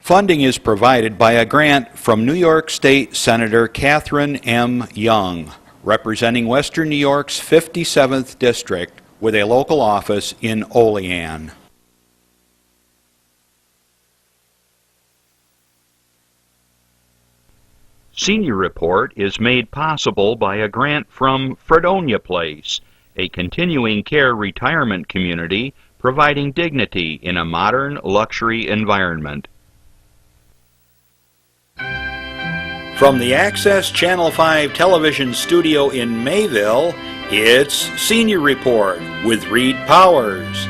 Funding is provided by a grant from New York State Senator Catherine M. Young, representing Western New York's 57th District with a local office in Olean. Senior Report is made possible by a grant from Fredonia Place, a continuing care retirement community providing dignity in a modern luxury environment. From the Access Channel 5 television studio in Mayville, it's Senior Report with Reed Powers.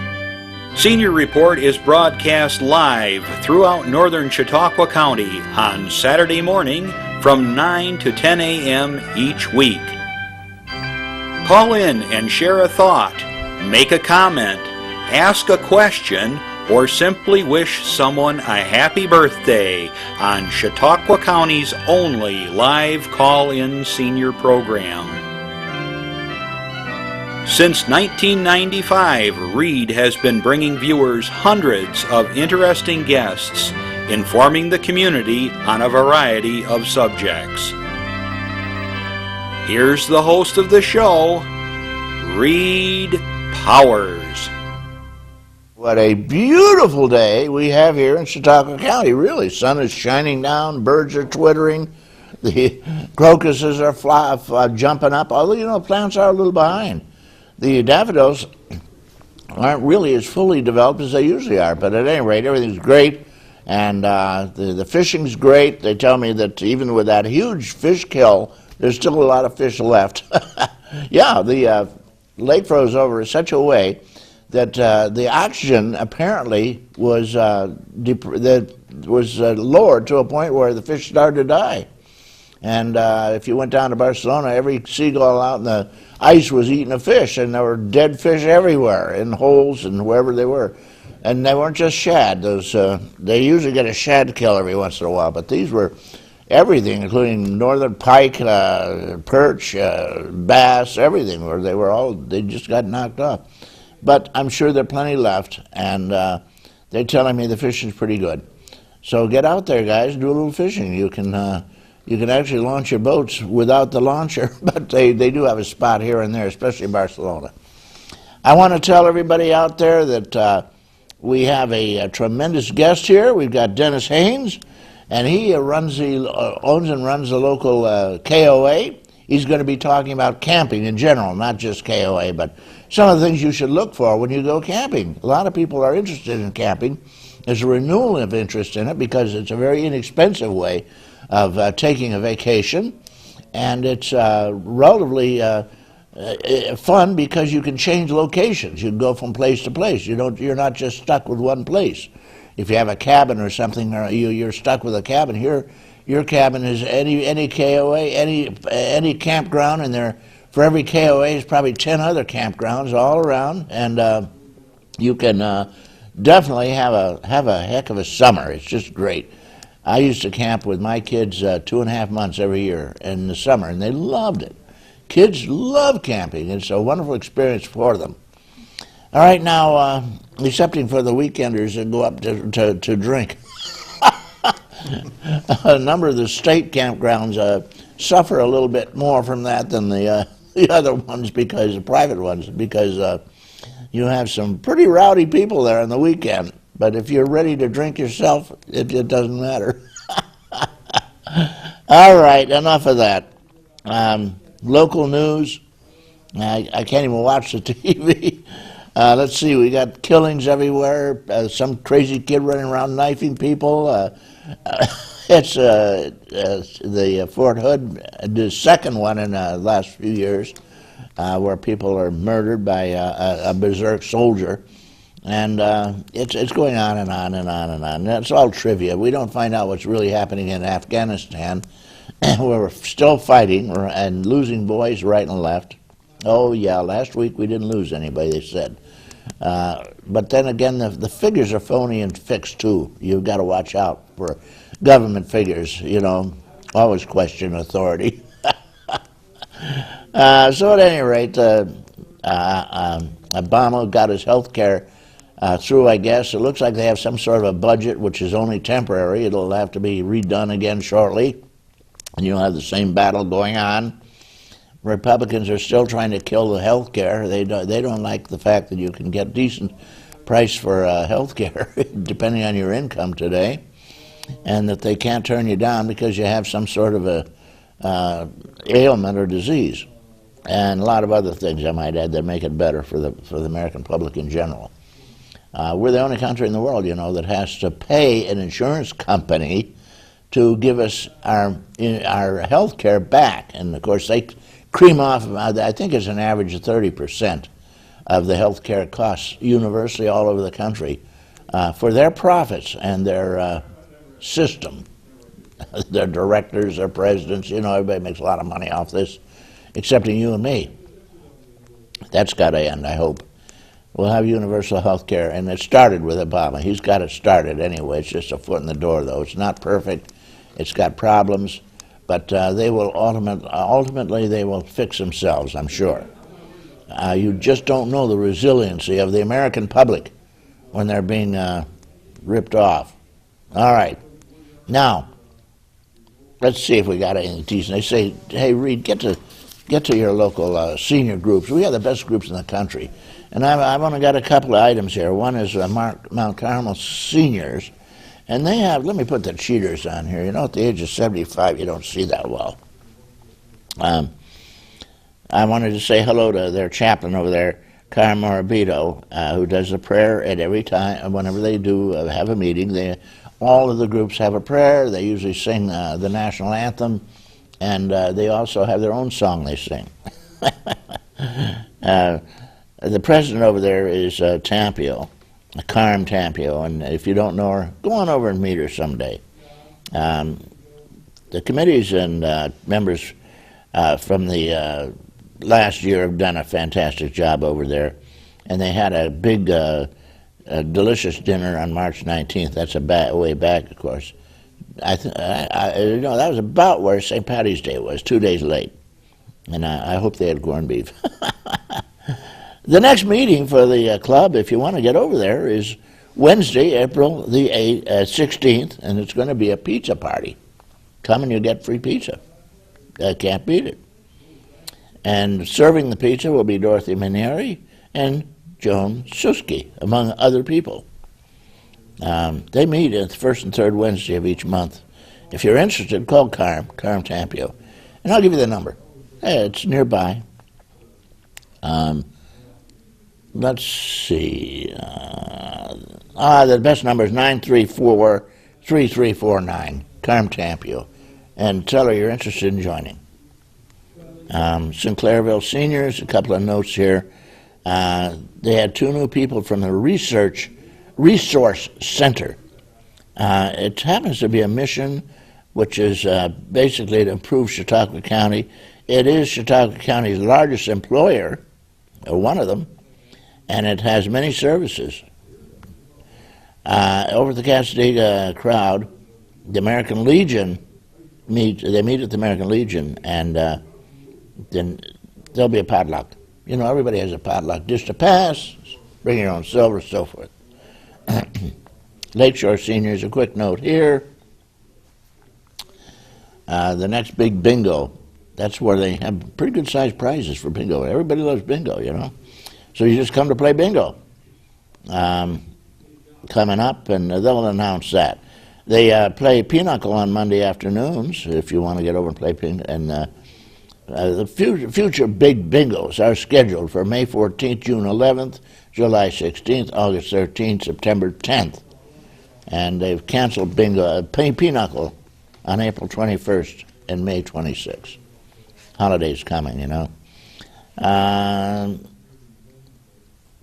Senior Report is broadcast live throughout northern Chautauqua County on Saturday morning from 9 to 10 a.m. each week. Call in and share a thought, make a comment, ask a question, or simply wish someone a happy birthday on Chautauqua County's only live call-in senior program. Since 1995, Reed has been bringing viewers hundreds of interesting guests, informing the community on a variety of subjects. Here's the host of the show, Reed Powers. What a beautiful day we have here in Chautauqua County, really. Sun is shining down, birds are twittering, the crocuses are jumping up, although, you know, plants are a little behind. The daffodils aren't really as fully developed as they usually are, but at any rate, everything's great, and the fishing's great. They tell me that even with that huge fish kill, there's still a lot of fish left. Yeah, the lake froze over in such a way that the oxygen apparently was lowered to a point where the fish started to die. And if you went down to Barcelona, every seagull out in the ice was eating a fish, and there were dead fish everywhere in holes and wherever they were. And they weren't just shad. Those they usually get a shad kill every once in a while, but these were everything, including northern pike, perch, bass, everything. Where they just got knocked off. But I'm sure there are plenty left, and they're telling me the fishing's pretty good. So get out there, guys, do a little fishing. You can actually launch your boats without the launcher, but they do have a spot here and there, especially in Barcelona. I want to tell everybody out there that we have a tremendous guest here. We've got Dennis Haynes, and he owns and runs the local KOA. He's going to be talking about camping in general, not just KOA, but some of the things you should look for when you go camping. A lot of people are interested in camping. There's a renewal of interest in it because it's a very inexpensive way of taking a vacation, and it's relatively fun because you can change locations. You can go from place to place. You're not just stuck with one place. If you have a cabin or something, or you're stuck with a cabin. Here, your cabin is any KOA, any campground, and there for every KOA is probably 10 other campgrounds all around, and you can definitely have a heck of a summer. It's just great. I used to camp with my kids 2.5 months every year in the summer, and they loved it. Kids love camping. It's a wonderful experience for them. All right, now, excepting for the weekenders that go up to drink. A number of the state campgrounds suffer a little bit more from that than the other ones, because the private ones, because you have some pretty rowdy people there on the weekend. But if you're ready to drink yourself, it doesn't matter. All right, enough of that. Local news. I can't even watch the TV. Let's see, we got killings everywhere. Some crazy kid running around knifing people. It's the Fort Hood, the second one in the last few years, where people are murdered by a berserk soldier. And it's going on and on and on and on. That's all trivia. We don't find out what's really happening in Afghanistan, where we're still fighting and losing boys right and left. Oh, yeah, last week we didn't lose anybody, they said. But then again, the figures are phony and fixed, too. You've got to watch out for government figures, you know. Always question authority. So at any rate, Obama got his health care through, I guess. It looks like they have some sort of a budget which is only temporary. It'll have to be redone again shortly, and you'll have the same battle going on. Republicans are still trying to kill the health care. They don't like the fact that you can get decent price for health care depending on your income today, and that they can't turn you down because you have some sort of a ailment or disease, and a lot of other things, I might add, that make it better for the American public in general. We're the only country in the world, that has to pay an insurance company to give us our health care back, and of course they cream off, I think it's an average of 30% of the health care costs universally all over the country for their profits and their system. Their directors, their presidents, everybody makes a lot of money off this, excepting you and me. That's got to end, I hope. We'll have universal health care, and it started with Obama. He's got it started anyway. It's just a foot in the door, though. It's not perfect. It's got problems. But they will ultimately they will fix themselves, I'm sure. You just don't know the resiliency of the American public when they're being ripped off. All right. Now, let's see if we got anything decent. They say, hey, Reed, get to your local senior groups. We have the best groups in the country. And I've only got a couple of items here. One is Mount Carmel Seniors. And they have, let me put the cheaters on here. At the age of 75, you don't see that well. I wanted to say hello to their chaplain over there, Carl Morabito, who does the prayer at every time, whenever they do have a meeting. All of the groups have a prayer. They usually sing the national anthem, and they also have their own song they sing. The president over there is Tampio. Carm Tampio, and if you don't know her, go on over and meet her someday. The committees and members from the last year have done a fantastic job over there, and they had a big, delicious dinner on March 19th. That's way back, of course. That was about where St. Patty's Day was, 2 days late, and I hope they had corned beef. The next meeting for the club, if you want to get over there, is Wednesday, April the 16th, and it's going to be a pizza party. Come and you get free pizza. Can't beat it. And serving the pizza will be Dorothy Manieri and Joan Suski, among other people. They meet at the first and third Wednesday of each month. If you're interested, call Carm Tampio, and I'll give you the number. It's nearby. Let's see. The best number is 934-3349, Carm Tampio. And tell her you're interested in joining. Sinclairville Seniors, a couple of notes here. They had 2 new people from the Resource Center. It happens to be a mission which is basically to improve Chautauqua County. It is Chautauqua County's largest employer, or one of them, and it has many services. Over at the Casadega crowd, the American Legion they meet at the American Legion, and then there'll be a potluck. Everybody has a potluck. Dish to pass, bring your own silver, so forth. Lakeshore Seniors, a quick note here. The next big bingo, that's where they have pretty good sized prizes for bingo. Everybody loves bingo, So you just come to play bingo. Coming up, and they'll announce that. They play Pinochle on Monday afternoons, if you want to get over and play Pinochle. And the future big bingos are scheduled for May 14th, June 11th, July 16th, August 13th, September 10th. And they've canceled bingo, Pinochle on April 21st and May 26th. Holidays coming,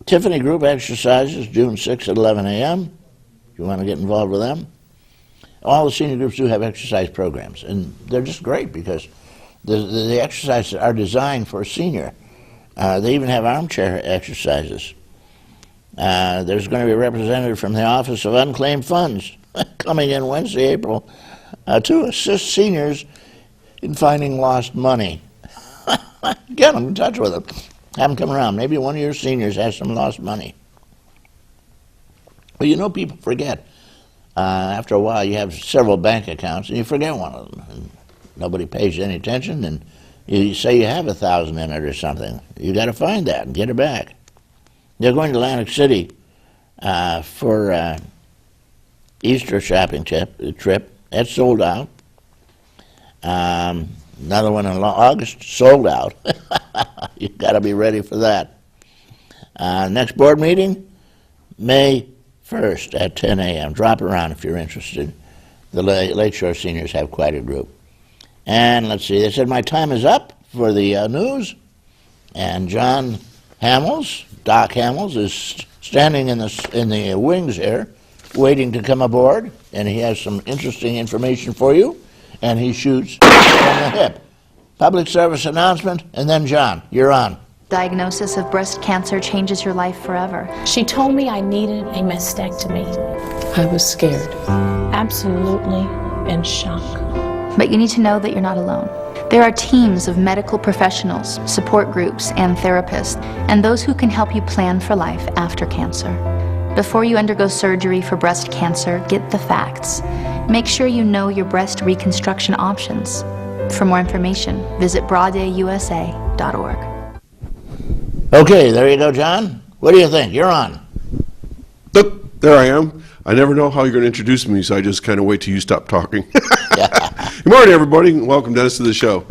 Tiffany Group exercises June 6th at 11 a.m. If you want to get involved with them. All the senior groups do have exercise programs, and they're just great because the exercises are designed for a senior. They even have armchair exercises. There's going to be a representative from the Office of Unclaimed Funds coming in Wednesday, April, to assist seniors in finding lost money. Get them in touch with them. Have them come around. Maybe one of your seniors has some lost money. Well, you know, people forget. After a while, you have several bank accounts, and you forget one of them. And nobody pays you any attention, and you say you have $1,000 in it or something. You got to find that and get it back. They're going to Atlantic City for Easter shopping trip. That's sold out. Another one in August, sold out. You got to be ready for that. Next board meeting, May 1st at 10 a.m. Drop around if you're interested. The Lakeshore Seniors have quite a group. And let's see, they said my time is up for the news. And John Hamels, Doc Hamels, is standing in the wings here, waiting to come aboard. And he has some interesting information for you. And he shoots from the hip. Public service announcement, and then John, you're on. Diagnosis of breast cancer changes your life forever. She told me I needed a mastectomy. I was scared. Absolutely in shock. But you need to know that you're not alone. There are teams of medical professionals, support groups, and therapists, and those who can help you plan for life after cancer. Before you undergo surgery for breast cancer, get the facts. Make sure you know your breast reconstruction options. For more information, visit broaddayusa.org. Okay, there you go, John. What do you think? You're on. Look, there I am. I never know how you're going to introduce me, so I just kind of wait till you stop talking. Good morning, everybody. Welcome, Dennis, to the show.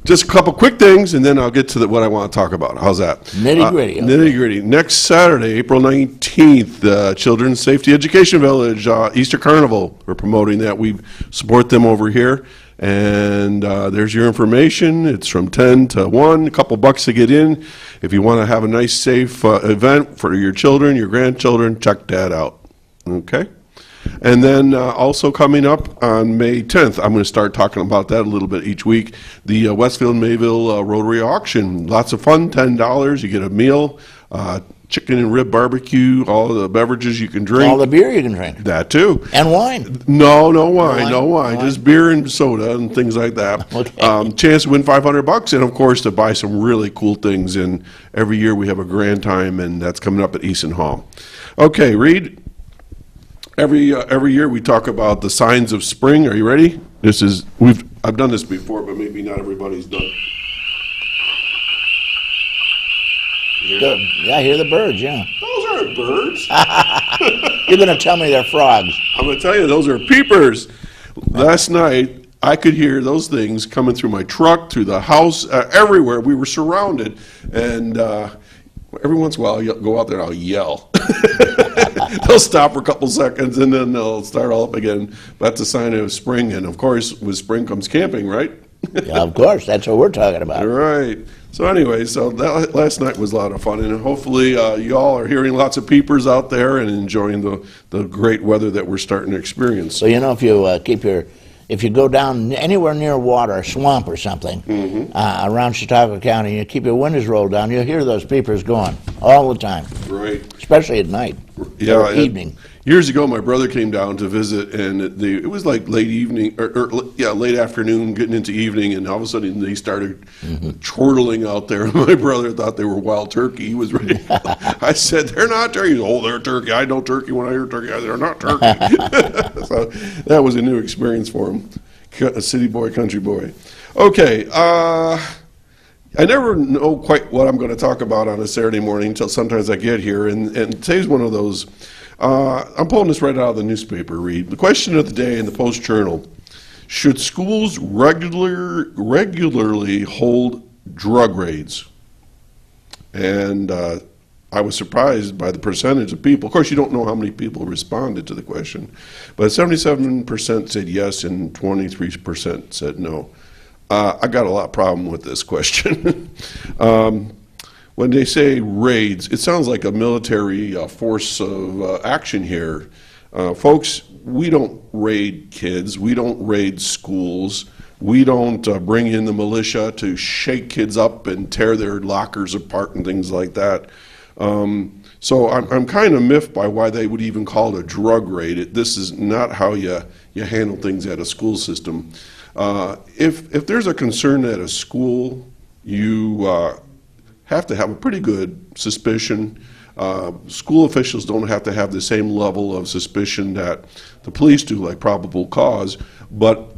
Just a couple quick things, and then I'll get to what I want to talk about. How's that? Nitty-gritty. Nitty-gritty. Next Saturday, April 19th, Children's Safety Education Village, Easter Carnival. We're promoting that. We support them over here. And there's your information. It's from 10 to 1, a couple bucks to get in. If you want to have a nice, safe event for your children, your grandchildren, check that out. Okay? And then also coming up on May 10th, I'm going to start talking about that a little bit each week, the Westfield Mayville Rotary Auction. Lots of fun, $10. You get a meal, chicken and rib barbecue, all the beverages you can drink. All the beer you can drink. That too. And wine. No wine. Just beer and soda and things like that. Okay. Chance to win $500, and of course to buy some really cool things. And every year we have a grand time, and that's coming up at Easton Hall. Okay, Reed. Every year we talk about the signs of spring. Are you ready? I've done this before, but maybe not everybody's done. Good. Yeah, I hear the birds, yeah. Those aren't birds. You're going to tell me they're frogs. I'm going to tell you, those are peepers. Last night, I could hear those things coming through my truck, through the house, everywhere. We were surrounded, and every once in a while, I'll go out there and I'll yell. They'll stop for a couple seconds, and then they'll start all up again. That's a sign of spring, and of course, with spring comes camping, right? Yeah, of course, that's what we're talking about. Right. So anyway, that last night was a lot of fun, and hopefully you all are hearing lots of peepers out there and enjoying the great weather that we're starting to experience. So you know, if you go down anywhere near water, a swamp or something, around Chautauqua County, you keep your windows rolled down, you'll hear those peepers going all the time. Right. Especially at night. Yeah. Or evening. Years ago, my brother came down to visit, and it was like late evening, late afternoon, getting into evening, and all of a sudden they started chortling out there. My brother thought they were wild turkey. He was ready. I said, "They're not turkey." "Oh, they're turkey. I know turkey when I hear turkey. They're not turkey." So that was a new experience for him. A city boy, country boy. Okay. I never know quite what I'm going to talk about on a Saturday morning until sometimes I get here, and today's one of those. I'm pulling this right out of the newspaper, Reed. The question of the day in the Post-Journal: should schools regularly hold drug raids? And I was surprised by the percentage of people. Of course, you don't know how many people responded to the question, but 77% said yes and 23% said no. I got a lot of problem with this question. When they say raids, it sounds like a military force of action here. Folks, we don't raid kids. We don't raid schools. We don't bring in the militia to shake kids up and tear their lockers apart and things like that. So I'm kind of miffed by why they would even call it a drug raid. This is not how you handle things at a school system. If there's a concern at a school, you have to have a pretty good suspicion. School officials don't have to have the same level of suspicion that the police do, like probable cause, but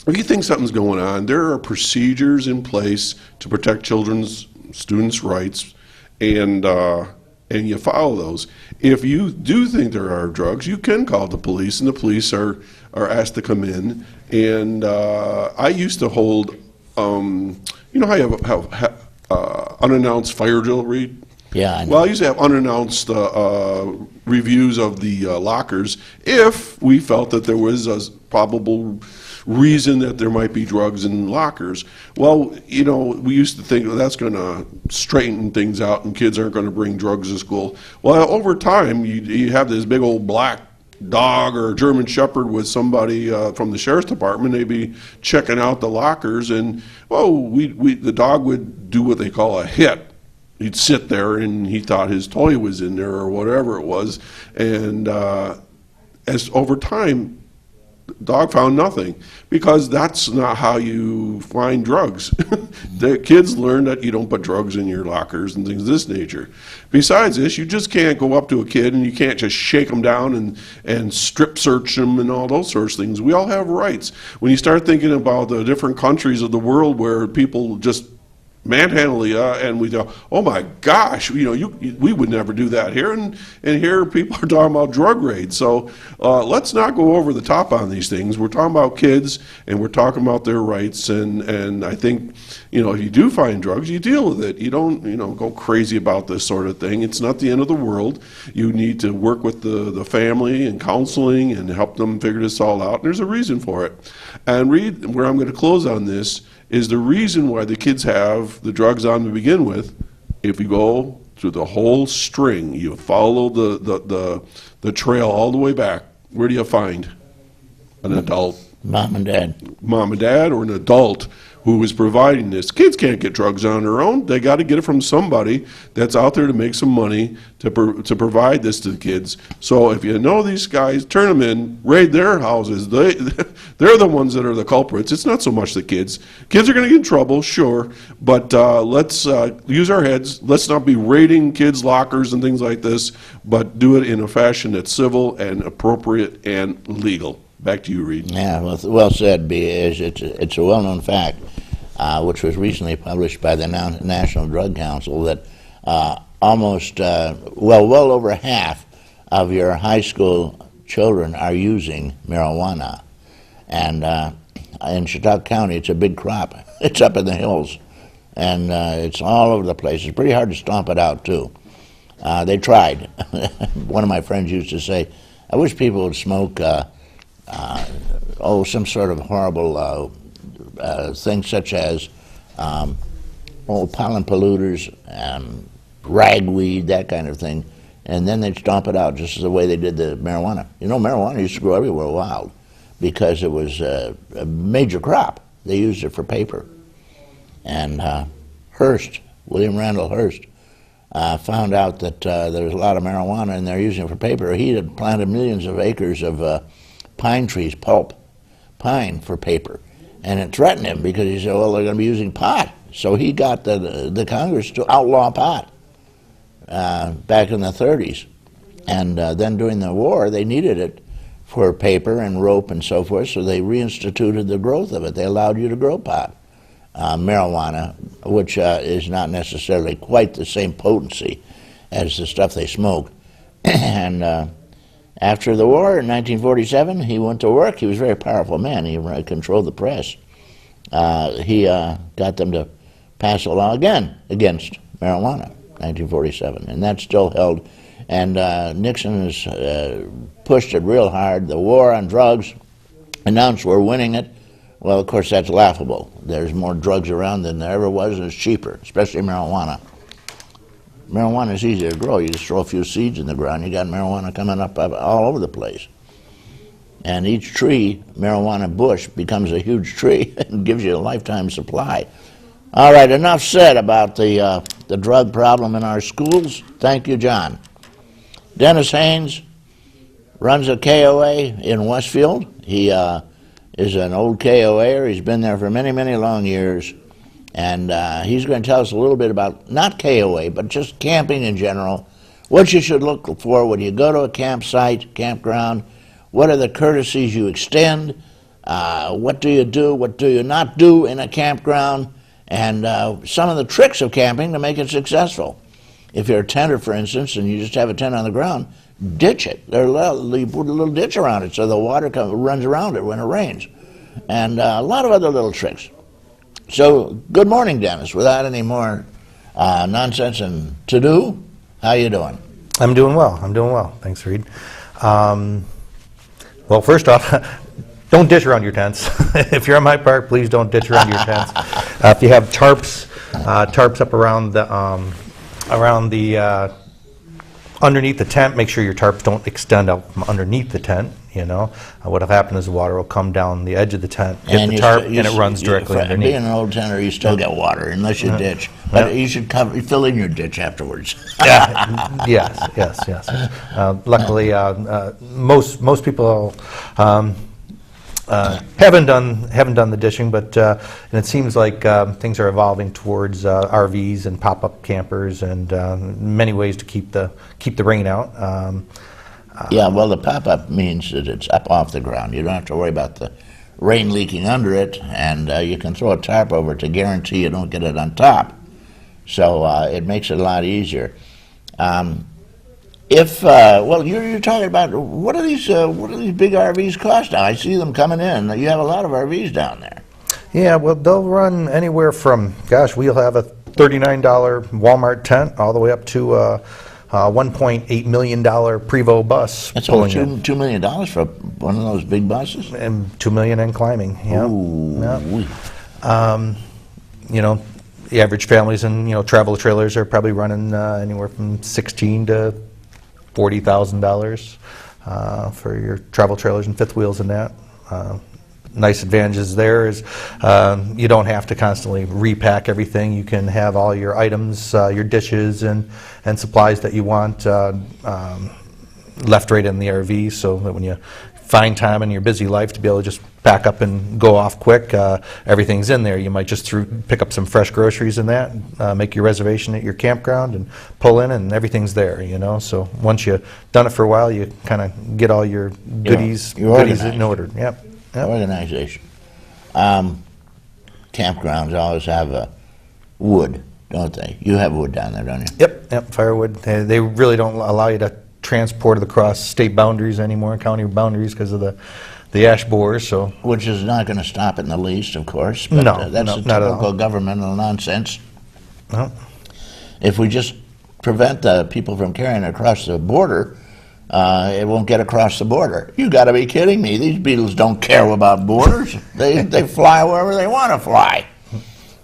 if you think something's going on, there are procedures in place to protect students' rights, and you follow those. If you do think there are drugs, you can call the police, and the police are asked to come in. And I used to hold, you know how you have unannounced fire drill, Reed? Yeah, I know. Well, I used to have unannounced reviews of the lockers if we felt that there was a probable reason that there might be drugs in lockers. Well, you know, we used to think, well, that's going to straighten things out and kids aren't going to bring drugs to school. Well, over time, you have this big old black dog or German Shepherd with somebody from the sheriff's department. They'd be checking out the lockers, and, well, the dog would do what they call a hit. He'd sit there and he thought his toy was in there or whatever it was, and as over time, the dog found nothing, because that's not how you find drugs. The kids learn that you don't put drugs in your lockers and things of this nature. Besides this, you just can't go up to a kid and you can't just shake them down and strip search them and all those sorts of things. We all have rights. When you start thinking about the different countries of the world where people just manhandle you, and we go, oh my gosh, you know, we would never do that here, and here people are talking about drug raids. So let's not go over the top on these things. We're talking about kids, and we're talking about their rights, and I think, you know, if you do find drugs, you deal with it. You don't, you know, go crazy about this sort of thing. It's not the end of the world. You need to work with the family and counseling and help them figure this all out, and there's a reason for it. And Reed, where I'm going to close on this, is the reason why the kids have the drugs on to begin with. If you go through the whole string, you follow the trail all the way back, where do you find an adult? Mom and Dad. Mom and Dad, or an adult who is providing this. Kids can't get drugs on their own. They got to get it from somebody that's out there to make some money to provide this to the kids. So if you know these guys, turn them in, raid their houses. They're the ones that are the culprits. It's not so much the kids. Kids are going to get in trouble, sure, but let's use our heads. Let's not be raiding kids' lockers and things like this, but do it in a fashion that's civil and appropriate and legal. Back to you, Reed. Yeah, well said, B. It's a well-known fact, which was recently published by the National Drug Council, that almost, well over half of your high school children are using marijuana. And in Chautauqua County, it's a big crop. It's up in the hills, and it's all over the place. It's pretty hard to stomp it out, too. They tried. One of my friends used to say, I wish people would smoke some sort of horrible thing such as pollen polluters, ragweed, that kind of thing, and then they'd stomp it out just as the way they did the marijuana. You know, marijuana used to grow everywhere wild because it was a major crop. They used it for paper. And William Randall Hearst, found out that there was a lot of marijuana and they're using it for paper. He had planted millions of acres of pine trees, pine for paper. And it threatened him because he said, well, they're going to be using pot. So he got the Congress to outlaw pot back in the 30s. And then during the war, they needed it for paper and rope and so forth, so they reinstituted the growth of it. They allowed you to grow pot. Marijuana, which is not necessarily quite the same potency as the stuff they smoked. And after the war in 1947, he went to work. He was a very powerful man. He controlled the press. He got them to pass a law again against marijuana, 1947, and that's still held. And Nixon has pushed it real hard. The war on drugs, announced we're winning it. Well, of course, that's laughable. There's more drugs around than there ever was, and it's cheaper, especially marijuana. Marijuana is easy to grow. You just throw a few seeds in the ground, you got marijuana coming up all over the place. And each tree, marijuana bush, becomes a huge tree and gives you a lifetime supply. All right, enough said about the drug problem in our schools. Thank you, John. Dennis Haynes runs a KOA in Westfield. He is an old KOA'er. He's been there for many, many long years. And he's going to tell us a little bit about, not KOA, but just camping in general, What you should look for when you go to a campsite, campground, what are the courtesies you extend, what do you do, what do you not do in a campground, and some of the tricks of camping to make it successful. If you're a tenter, for instance, and you just have a tent on the ground, ditch it. You put a little ditch around it so the water runs around it when it rains. And a lot of other little tricks. So, good morning, Dennis. Without any more nonsense and to-do, how you doing? I'm doing well. Thanks, Reed. Well, first off, don't ditch around your tents. If you're on my park, please don't ditch around your tents. If you have tarps up around the underneath the tent, make sure your tarps don't extend out from underneath the tent. What'll happen is the water will come down the edge of the tent, hit the tarp, and it runs directly underneath. Being an old tenter, you still get water unless you ditch. But you should fill in your ditch afterwards. Yes. Luckily, most people haven't done the ditching, but and it seems like things are evolving towards RVs and pop-up campers and many ways to keep the rain out. Yeah, well, the pop-up means that it's up off the ground. You don't have to worry about the rain leaking under it, and you can throw a tarp over it to guarantee you don't get it on top. So it makes it a lot easier. Well, you're talking about what do these big RVs cost now? I see them coming in. You have a lot of RVs down there. Yeah, well, they'll run anywhere from, we'll have a $39 Walmart tent all the way up to a $1.8 million Prevost bus. That's over $2 million for one of those big buses? And $2 million and climbing, yeah. Ooh. Yeah. The average families and, travel trailers are probably running anywhere from $16,000 to $40,000 for your travel trailers and fifth wheels and that. Nice advantages there is you don't have to constantly repack everything. You can have all your items, your dishes and supplies that you want left right in the RV, so that when you find time in your busy life to be able to just pack up and go off quick, everything's in there. You might just pick up some fresh groceries in that, make your reservation at your campground and pull in and everything's there, So once you've done it for a while, you kind of get all your goodies in order. Yep. Organization. Campgrounds always have wood, don't they? You have wood down there, don't you? Yep, firewood. They really don't allow you to transport it across state boundaries anymore, county boundaries, because of the ash borers. So, which is not going to stop in the least, of course. But that's typical governmental nonsense. No. If we just prevent the people from carrying it across the border, it won't get across the border. You got to be kidding me! These beetles don't care about borders. They fly wherever they want to fly,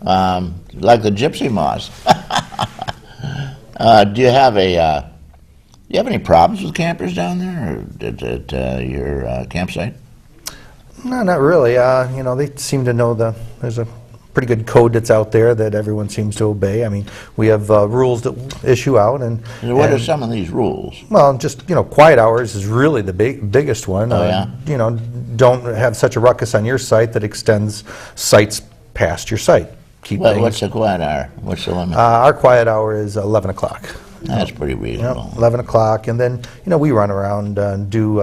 like the gypsy moths. Do you have any problems with campers down there at your campsite? No, not really. They seem to know there's a pretty good code that's out there that everyone seems to obey. I mean, we have rules that issue out, and what are some of these rules? Well, just quiet hours is really the biggest one. Oh, yeah? Don't have such a ruckus on your site that extends sites past your site. What's the quiet hour? What's the limit? Our quiet hour is 11 o'clock. That's pretty reasonable. 11 o'clock, and then we run around and do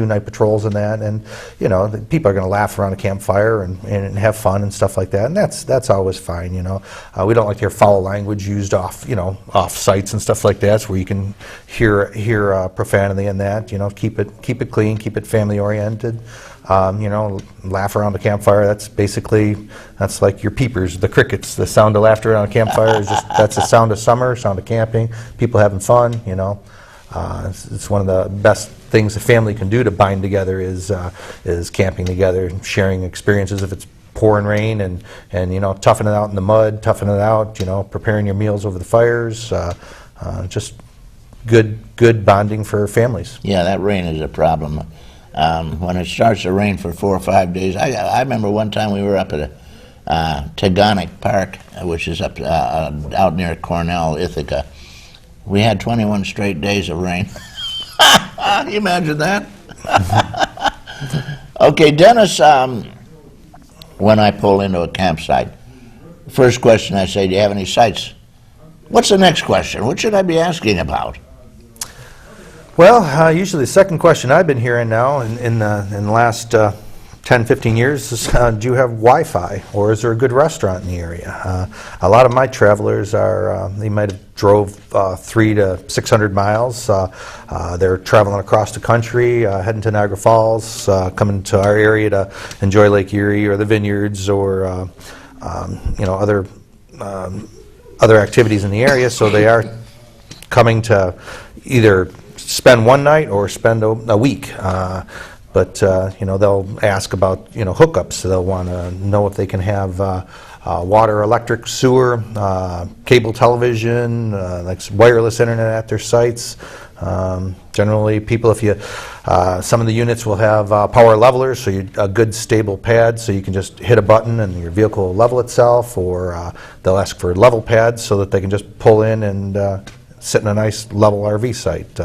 night patrols and that, and the people are going to laugh around a campfire and have fun and stuff like that, and that's always fine. We don't like to hear foul language used off sites and stuff like that, so where you can hear profanity and that. Keep it clean, keep it family oriented. Laugh around the campfire. That's like your peepers, the crickets. The sound of laughter around a campfire that's the sound of summer, sound of camping, people having fun. It's one of the best things a family can do to bind together is camping together, sharing experiences. If it's pouring rain and toughing it out in the mud, toughing it out. Preparing your meals over the fires. Just good bonding for families. Yeah, that rain is a problem. When it starts to rain for 4 or 5 days, I remember one time we were up at Tegonic Park, which is up out near Cornell, Ithaca. We had 21 straight days of rain. Can you imagine that? Okay, Dennis, when I pull into a campsite, first question I say, do you have any sites? What's the next question? What should I be asking about? Well, usually the second question I've been hearing now in the last 10, 15 years is, do you have Wi-Fi, or is there a good restaurant in the area? A lot of my travelers are, they might have drove 300 to 600 miles. They're traveling across the country, heading to Niagara Falls, coming to our area to enjoy Lake Erie or the vineyards or other activities in the area. So they are coming to either spend one night or spend a week. But they'll ask about hookups. So they'll want to know if they can have water, electric, sewer, cable television, like wireless internet at their sites. Generally, people, some of the units will have power levelers, so a good stable pad, so you can just hit a button and your vehicle will level itself, or they'll ask for level pads so that they can just pull in and sit in a nice level RV site.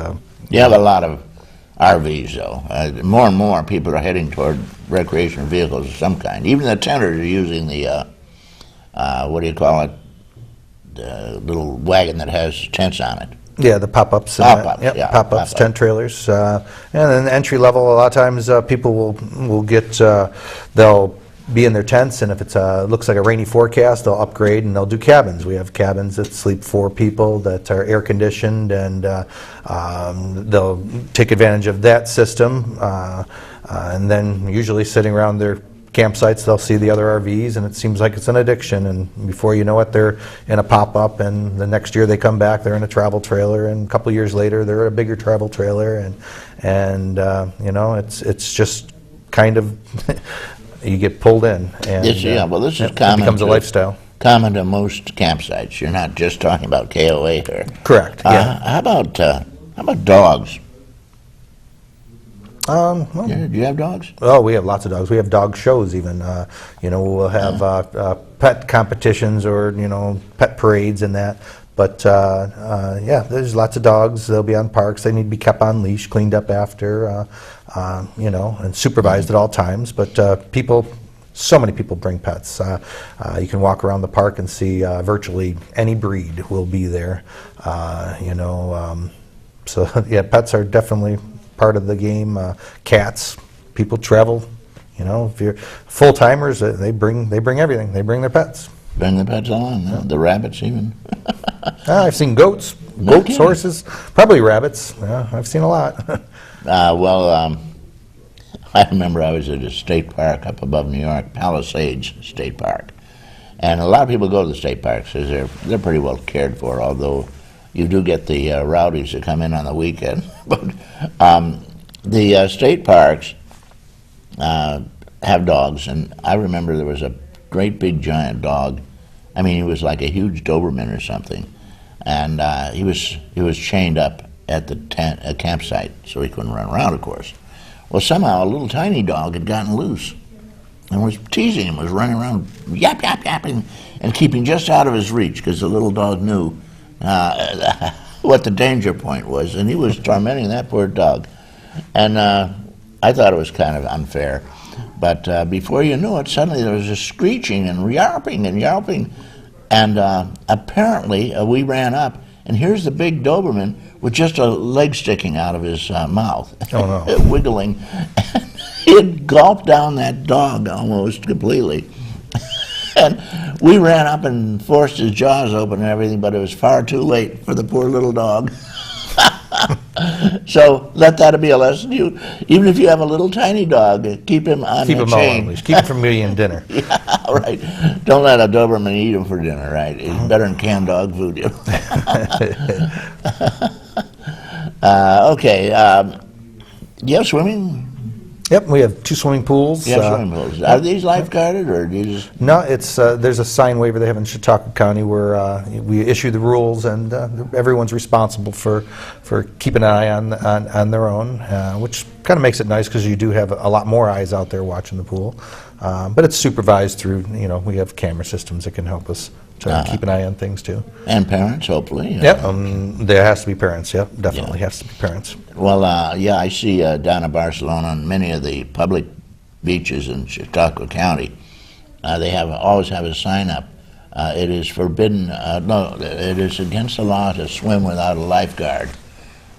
You have a lot of RVs, though. More and more people are heading toward recreational vehicles of some kind. Even the tenters are using the, what do you call it, the little wagon that has tents on it. Yeah, the pop-ups. Pop-ups, yeah. Pop-ups, Pop-up. tent trailers. And then entry level, a lot of times people will get, they'll be in their tents, and if it looks like a rainy forecast, they'll upgrade and they'll do cabins. We have cabins that sleep 4 people that are air conditioned, and they'll take advantage of that system. And then usually sitting around their campsites, they'll see the other RVs, and it seems like it's an addiction. And before you know it, they're in a pop-up, and the next year they come back, they're in a travel trailer, and a couple of years later, they're in a bigger travel trailer, and it's just kind of you get pulled in. And, This is it common. becomes a lifestyle. Common to most campsites. You're not just talking about KOA here. Correct. Yeah. How about dogs? Well, Do you have dogs? oh, we have lots of dogs. We have dog shows even. We'll have pet competitions or pet parades and that. But there's lots of dogs. They'll be on parks. They need to be kept on leash, cleaned up after, and supervised at all times. But so many people bring pets. You can walk around the park and see virtually any breed will be there. So yeah, pets are definitely part of the game. Cats, people travel. If you're full timers, they bring everything. They bring their pets. Bring the pets along, the rabbits even. I've seen goats, kidding. horses, probably rabbits. Yeah, I've seen a lot. I remember I was at a state park up above New York, Palisades State Park. And a lot of people go to the state parks because they're pretty well cared for, although you do get the rowdies that come in on the weekend. But the state parks have dogs, and I remember there was a great big giant dog. I mean, he was like a huge Doberman or something, and he was chained up at the campsite, so he couldn't run around, of course. Well, somehow a little tiny dog had gotten loose and was teasing him, was running around yapping and keeping just out of his reach because the little dog knew what the danger point was, and he was tormenting that poor dog. And I thought it was kind of unfair. But before you knew it, suddenly there was a screeching and yelping, and apparently we ran up, and here's the big Doberman with just a leg sticking out of his mouth, Oh, no. wiggling. And he had gulped down that dog almost completely. And we ran up and forced his jaws open and everything, but it was far too late for the poor little dog. So let that be a lesson. Even if you have a little tiny dog, keep him on Keep a him chain. on leash. Keep him from eating dinner. Yeah, right. Don't let a Doberman eat him for dinner, right? It's better than canned dog food. Okay. You have swimming? Yep, we have 2 swimming pools. You have swimming pools. Are these lifeguarded, or do you just... No, it's there's a sign waiver they have in Chautauqua County where we issue the rules, and everyone's responsible for keeping an eye on their own, which kind of makes it nice because you do have a lot more eyes out there watching the pool. But it's supervised through, we have camera systems that can help us to keep an eye on things too. And parents, hopefully. Yep, there has to be parents. Yep, definitely has to be parents. Well, I see down in Barcelona on many of the public beaches in Chautauqua County, they always have a sign up. It is forbidden, it is against the law to swim without a lifeguard.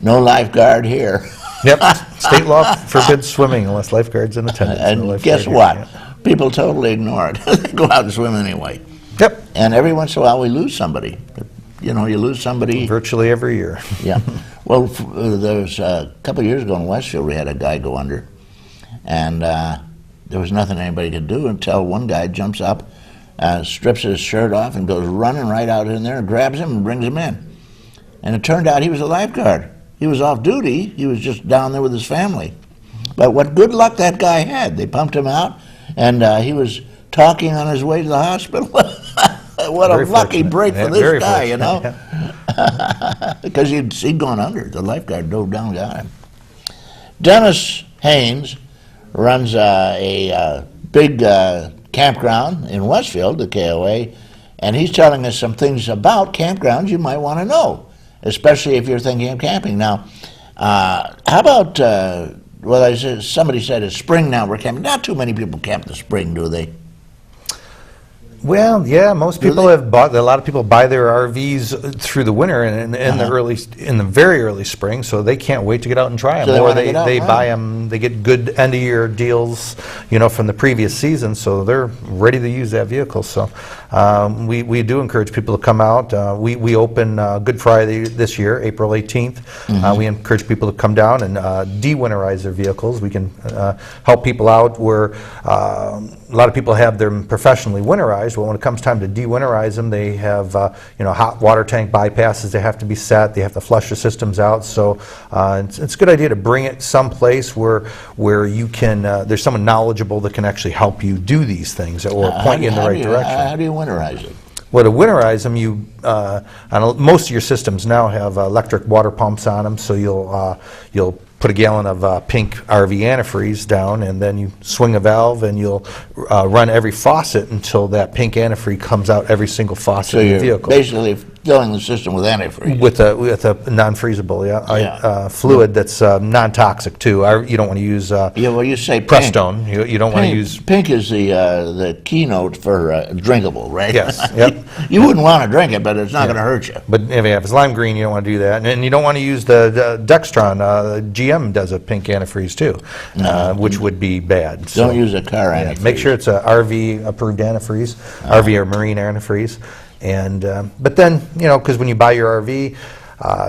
no lifeguard here. Yep, state law forbids swimming unless lifeguard's in attendance. No And lifeguard guess here, what? yeah. People totally ignore it. They go out and swim anyway. Yep, And every once in a while we lose somebody. You know, you lose somebody. virtually every year. Yeah. Well, there was a couple of years ago in Westfield, we had a guy go under, and there was nothing anybody could do until one guy jumps up, strips his shirt off, and goes running right out in there and grabs him and brings him in. And it turned out he was a lifeguard. He was off duty. He was just down there with his family. But what good luck that guy had. They pumped him out, and he was talking on his way to the hospital. What Very a lucky fortunate. break Yeah, for this very guy, you fortunate, know? yeah. Because he'd gone under. The lifeguard dove down and got him. Dennis Haynes runs a big campground in Westfield, the KOA, and he's telling us some things about campgrounds you might want to know, especially if you're thinking of camping. Now, how about, somebody said it's spring now we're camping. Not too many people camp in the spring, do they? Well, yeah, most people have bought. A lot of people buy their RVs through the winter and in the very early spring, so they can't wait to get out and try them. So they or wanna get out, they right. buy them. They get good end of year deals, from the previous season, so they're ready to use that vehicle. So we do encourage people to come out. We open Good Friday this year, April 18th. We encourage people to come down and de-winterize their vehicles. We can help people out where a lot of people have them professionally winterized. Well, when it comes time to de-winterize them, they have hot water tank bypasses. They have to be set. They have to flush the systems out. So it's a good idea to bring it someplace where you can. There's someone knowledgeable that can actually help you do these things or point you in the right direction. How do you winterize it? Well, to winterize them, most of your systems now have electric water pumps on them, so you'll put a gallon of pink RV antifreeze down, and then you swing a valve, and you'll run every faucet until that pink antifreeze comes out every single faucet So in the you're vehicle. basically filling the system with antifreeze. With a non-freezable, fluid that's non-toxic too. You don't want to use Well, you say pink. Prestone. You don't want to Pink, use. pink is the keynote for drinkable, right? Yes, yep. You wouldn't want to drink it, but it's not going to hurt you. But if it's lime green, you don't want to do that, and you don't want to use the Dextron. GM does a pink antifreeze too, which would be bad. So, Don't use a car antifreeze. make sure it's a RV approved antifreeze, RV or marine antifreeze, and but then because when you buy your RV,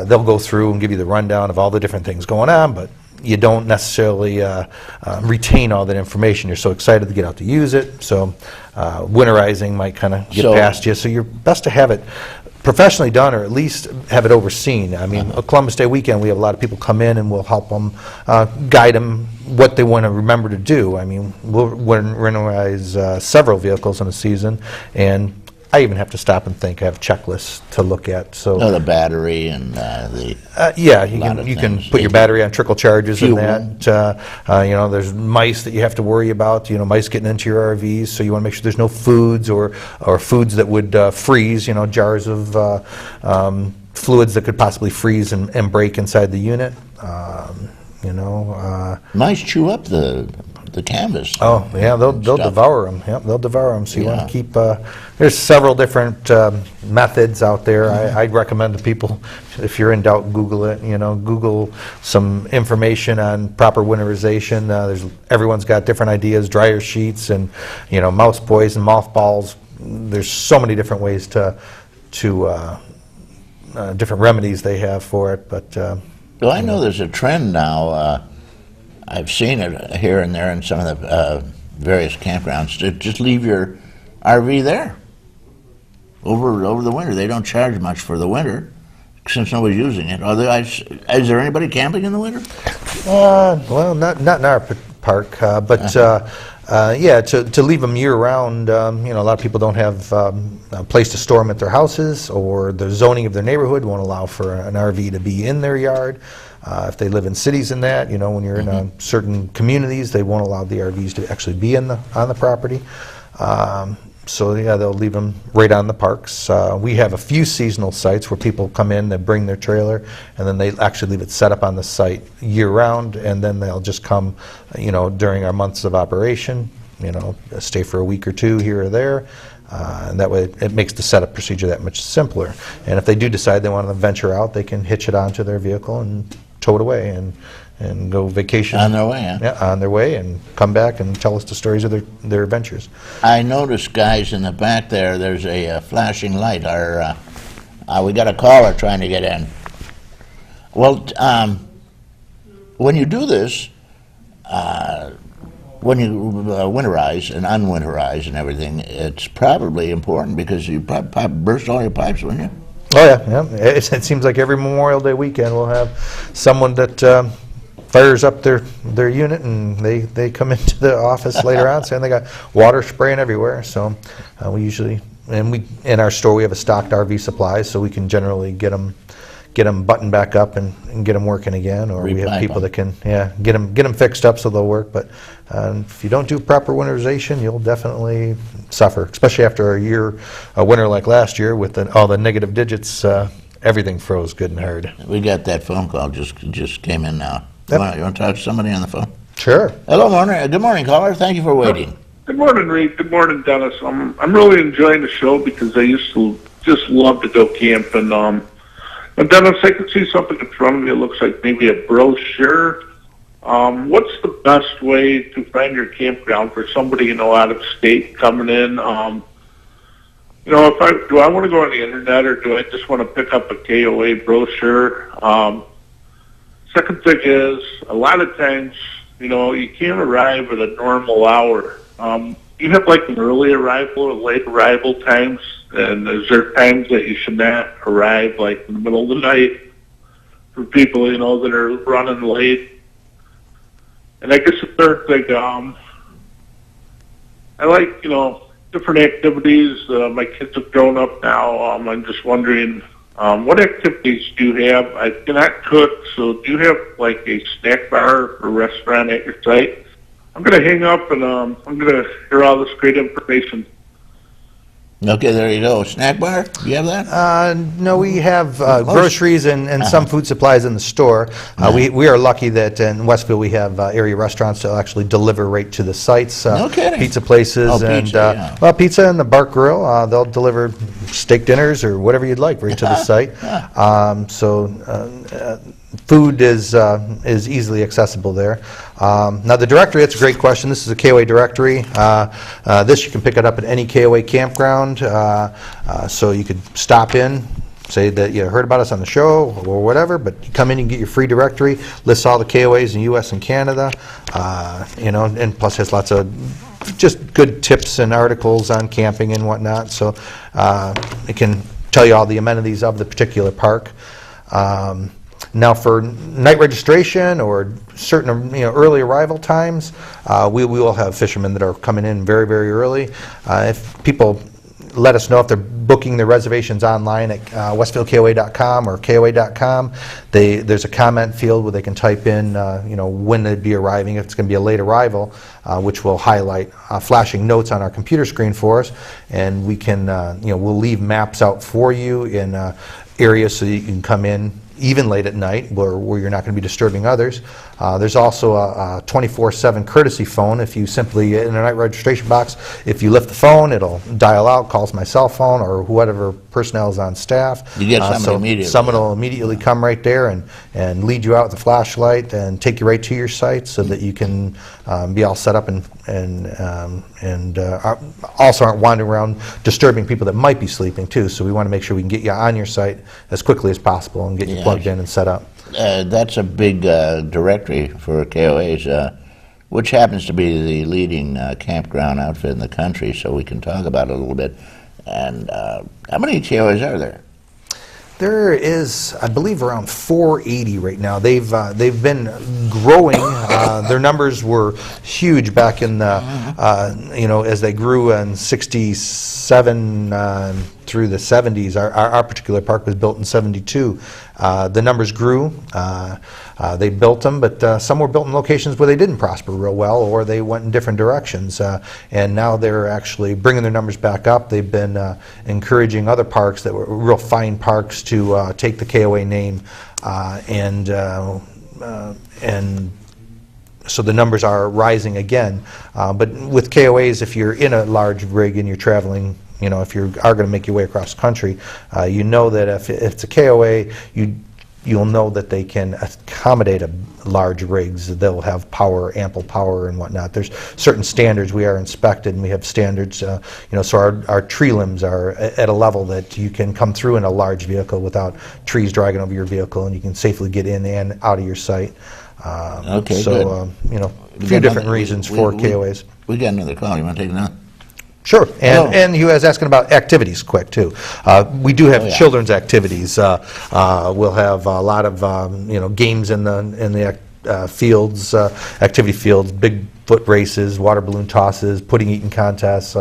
they'll go through and give you the rundown of all the different things going on, but you don't necessarily retain all that information. You're so excited to get out to use it, so winterizing might kind of get past you. So you're best to have it professionally done, or at least have it overseen. I mean, Columbus Day weekend, we have a lot of people come in and we'll help them, guide them what they want to remember to do. I mean, we'll winterize several vehicles in a season, and I even have to stop and think. I have checklists to look at. So the battery and the you can put your battery on trickle charges Fuel. and that. There's mice that you have to worry about. Mice getting into your RVs, so you want to make sure there's no foods or foods that would freeze. Jars of fluids that could possibly freeze and break inside the unit. mice chew up the canvas. Oh yeah, they'll stuff. devour them. Yep, they'll devour them. So you want Yeah. to keep. There's several different methods out there. I'd recommend to people, if you're in doubt, Google it. Google some information on proper winterization. Everyone's got different ideas. Dryer sheets and mouse poison, mothballs. There's so many different ways to different remedies they have for it. But Well, I know there's a trend now. I've seen it here and there in some of the various campgrounds to just leave your RV there over the winter. They don't charge much for the winter since nobody's using it. Is there anybody camping in the winter? well, not in our park, but to leave them year round. A lot of people don't have a place to store them at their houses, or the zoning of their neighborhood won't allow for an RV to be in their yard. If they live in cities and that, when you're in certain communities, they won't allow the RVs to actually be on the property. They'll leave them right on the parks. We have a few seasonal sites where people come in, they bring their trailer, and then they actually leave it set up on the site year round, and then they'll just come, during our months of operation, stay for a week or two here or there. And that way it makes the setup procedure that much simpler. And if they do decide they want to venture out, they can hitch it onto their vehicle and tow it away and go vacation. On their way, huh? Yeah, on their way, and come back and tell us the stories of their adventures. I noticed, guys, in the back there's a flashing light. We got a caller trying to get in. Well, when you do this, when you winterize and unwinterize and everything, it's probably important because you probably burst all your pipes, wouldn't you? Oh yeah. It seems like every Memorial Day weekend we'll have someone that fires up their unit, and they come into the office later on saying they got water spraying everywhere. So we usually, in our store we have a stocked RV supplies, so we can generally get them buttoned back up and get them working again, or we have people that can get them fixed up so they'll work. But if you don't do proper winterization, you'll definitely suffer, especially after a winter like last year with all the negative digits. Everything froze good and hard. We got that phone call just came in now. Yep. You want to talk to somebody on the phone? Sure. Hello, good morning, caller. Thank you for waiting. Good morning, Reed. Good morning, Dennis. I'm really enjoying the show because I used to just love to go camping. And Dennis, I can see something in front of me. It looks like maybe a brochure. What's the best way to find your campground for somebody out of state coming in? Do I want to go on the internet, or do I just want to pick up a KOA brochure? Second thing is, a lot of times, you can't arrive at a normal hour. You have like an early arrival or late arrival times, and is there times that you should not arrive, like in the middle of the night, for people, that are running late? And I guess the third thing, I like, different activities. My kids have grown up now. I'm just wondering, what activities do you have? I cannot cook, so do you have like a snack bar or restaurant at your site? I'm going to hang up, and I'm going to hear all this great information. Okay, there you go. Snack bar? Do you have that? No, we have groceries and some food supplies in the store. We are lucky that in Westfield we have area restaurants that actually deliver right to the sites. No kidding. Pizza places pizza and the Bark Grill. They'll deliver steak dinners or whatever you'd like right to the site. Food is easily accessible there. Now the directory, that's a great question. This is a KOA directory. This you can pick it up at any KOA campground. So you could stop in, say that you heard about us on the show or whatever, but you come in and get your free directory, lists all the KOAs in the U.S. and Canada, and plus has lots of just good tips and articles on camping and whatnot. So it can tell you all the amenities of the particular park. Now for night registration or certain early arrival times, we will have fishermen that are coming in very, very early. If people let us know if they're booking their reservations online at westfieldkoa.com or koa.com, there's a comment field where they can type in when they'd be arriving, if it's going to be a late arrival, which will highlight flashing notes on our computer screen for us, and we can we'll leave maps out for you in areas so that you can come in even late at night where you're not going to be disturbing others. There's also a 24/7 courtesy phone. If you simply, in a night registration box, if you lift the phone, it'll dial out, calls my cell phone or whatever personnel is on staff. You get somebody immediately. Someone will immediately come right there and lead you out with a flashlight and take you right to your site so that you can be all set up and also aren't wandering around disturbing people that might be sleeping too. So we want to make sure we can get you on your site as quickly as possible and get you plugged in and set up. That's a big directory for KOAs, which happens to be the leading campground outfit in the country, so we can talk about it a little bit. And how many KOAs are there? There is, I believe, around 480 right now. They've been growing. Their numbers were huge back in the, as they grew in '67 through the '70s. Our particular park was built in '72. The numbers grew. They built them, but some were built in locations where they didn't prosper real well, or they went in different directions. And now they're actually bringing their numbers back up. They've been encouraging other parks that were real fine parks to take the KOA name, and so the numbers are rising again. But with KOAs, if you're in a large rig and you're traveling You know, if you are going to make your way across country, you know that if it's a KOA, you'll know that they can accommodate a large rigs. They'll have power, ample power and whatnot. There's certain standards. We are inspected, and we have standards, you know, so our tree limbs are at a level that you can come through in a large vehicle without trees dragging over your vehicle, and you can safely get in and out of your site. Okay, so, you know, a few different reasons for KOAs. We got another call. You want to take it now? Sure, and he was asking about activities quick, too. We do have children's activities. We'll have a lot of, you know, games in the fields, activity fields, Bigfoot races, water balloon tosses, pudding eating contests,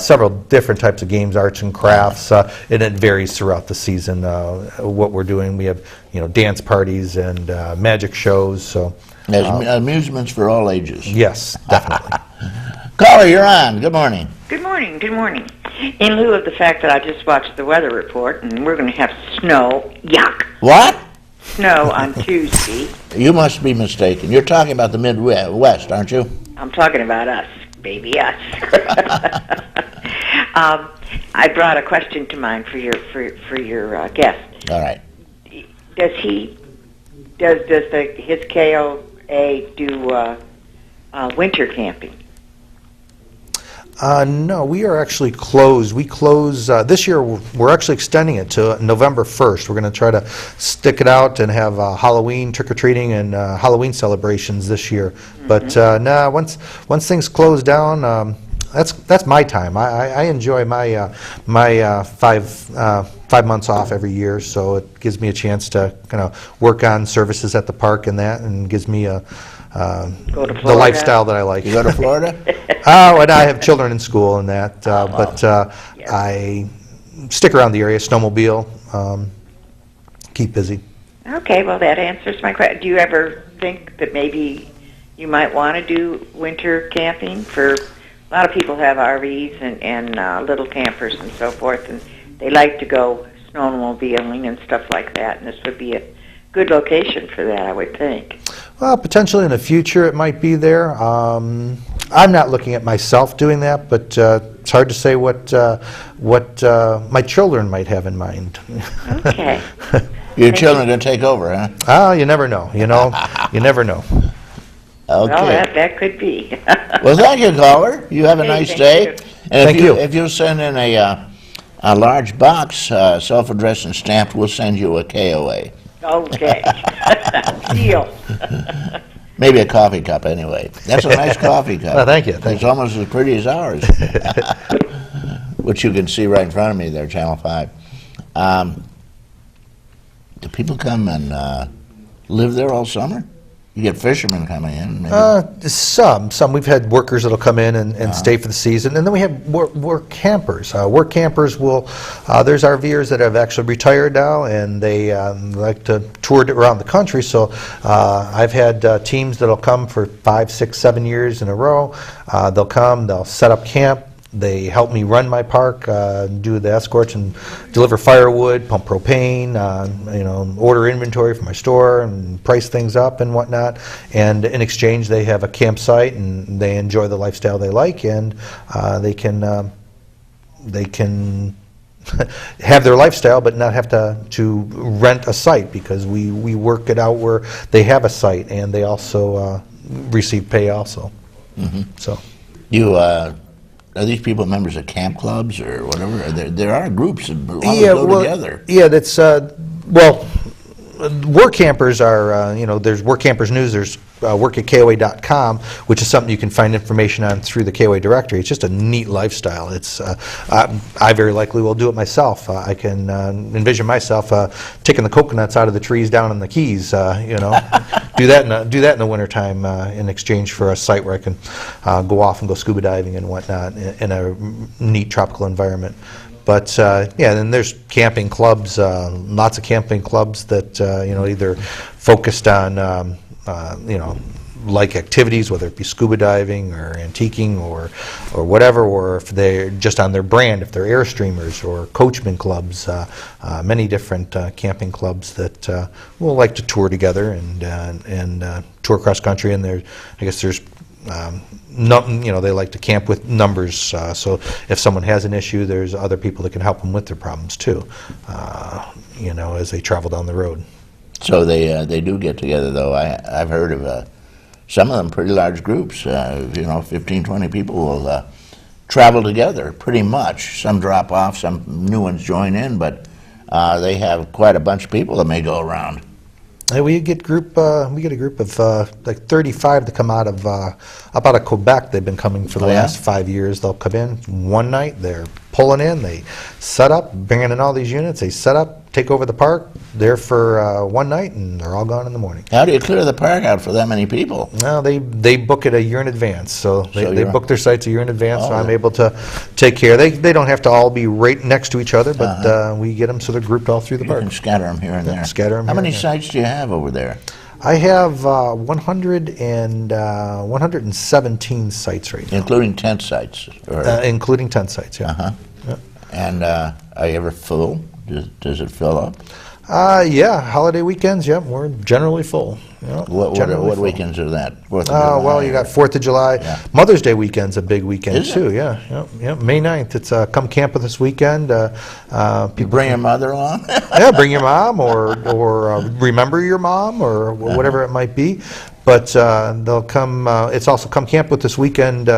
several different types of games, arts and crafts, and it varies throughout the season what we're doing. We have, you know, dance parties and magic shows. So There's amusements for all ages. yes, definitely. Caller, you're on. Good morning. Good morning, good morning. In lieu of the fact that I just watched the weather report and we're going to have snow, yuck, What? snow on Tuesday. You must be mistaken. You're talking about the Midwest, aren't you? I'm talking about us, baby, us. I brought a question to mind for your guest. All right. Does his KOA do winter camping? No, we are actually closed. We close, this year we're actually extending it to November 1st. We're going to try to stick it out and have Halloween trick-or-treating and Halloween celebrations this year. But no, once things close down, that's my time. I enjoy my 5 months off every year, so it gives me a chance to kind of work on services at the park and that, and gives me the lifestyle that I like. You go to Florida? Oh, and I have children in school and that, but I stick around the area, snowmobile, keep busy. Okay, well, that answers my question. Do you ever think that maybe you might want to do winter camping? For a lot of people have RVs and little campers and so forth, and they like to go snowmobiling and stuff like that, and this would be a good location for that, I would think. Well, potentially in the future it might be there. I'm not looking at myself doing that, but it's hard to say what my children might have in mind. Okay. Your children are going to take over, huh? Oh, you never know. You know, you never know. Okay. Well, that could be. Well, thank you, caller. You have a nice day. you. And Thank you. If you send in a large box, self-addressed and stamped, we'll send you a KOA. Okay. Deal. Maybe a coffee cup, anyway. That's a nice coffee cup. Well, thank you. It's almost as pretty as ours, which you can see right in front of me there, Channel 5. Do people come and live there all summer? You get fishermen coming in? Maybe? Some. We've had workers that'll come in and stay for the season, and then we have work campers. Work campers will, there's RVers that have actually retired now, and they like to tour around the country, so I've had teams that'll come for 5, 6, 7 years in a row. They'll come, they'll set up camp. They help me run my park, do the escorts and deliver firewood, pump propane, you know, order inventory from my store and price things up and whatnot. And in exchange, they have a campsite and they enjoy the lifestyle they like, and they can have their lifestyle but not have to rent a site, because we work it out where they have a site and they also receive pay also. Mm-hmm. So You are these people members of camp clubs or whatever? There are groups that want to go together. Yeah, that's well, work campers are, you know, there's Work Campers News, there's work@koa.com, which is something you can find information on through the KOA directory. It's just a neat lifestyle. It's I very likely will do it myself. I can envision myself taking the coconuts out of the trees down in the Keys, you know, do that in the wintertime in exchange for a site where I can go off and go scuba diving and whatnot in a neat tropical environment. But yeah, then there's camping clubs, lots of camping clubs that you know, either focused on you know, like activities, whether it be scuba diving or antiquing or whatever, or if they're just on their brand, if they're Airstreamers or Coachman clubs, many different camping clubs that will like to tour together and tour cross country. And I guess there's they like to camp with numbers. So if someone has an issue, there's other people that can help them with their problems too. As they travel down the road. So they do get together, though. I've heard of some of them pretty large groups. 15, 20 people will travel together pretty much. Some drop off, some new ones join in, but they have quite a bunch of people that may go around. We get a group of like 35 that come out of Quebec. They've been coming for the last 5 years. They'll come in one night. They're pulling in. They set up, bringing in all these units. They set up, take over the park. There for one night, and they're all gone in the morning. How do you clear the park out for that many people? No, they book it a year in advance. So they book their sites a year in advance. So I'm able to take care. They don't have to all be right next to each other, but we get them so they're grouped all through the park. You can scatter them here and there. Scatter them. How many sites do you have over there? I have 117 sites right now. Including tent sites? Including tent sites, yeah. And are you ever full? Does it fill up? Yeah, holiday weekends, yep, we're generally full. What weekends are that? 4th of July? Well, you got 4th of July. Yeah. Mother's Day weekend's a big weekend, Is it? too, yeah. May 9th, it's Come Camp With Us weekend. You bring your mother along? Yeah, bring your mom, or remember your mom, or whatever it might be. But they'll come. It's also Come Camp With This weekend.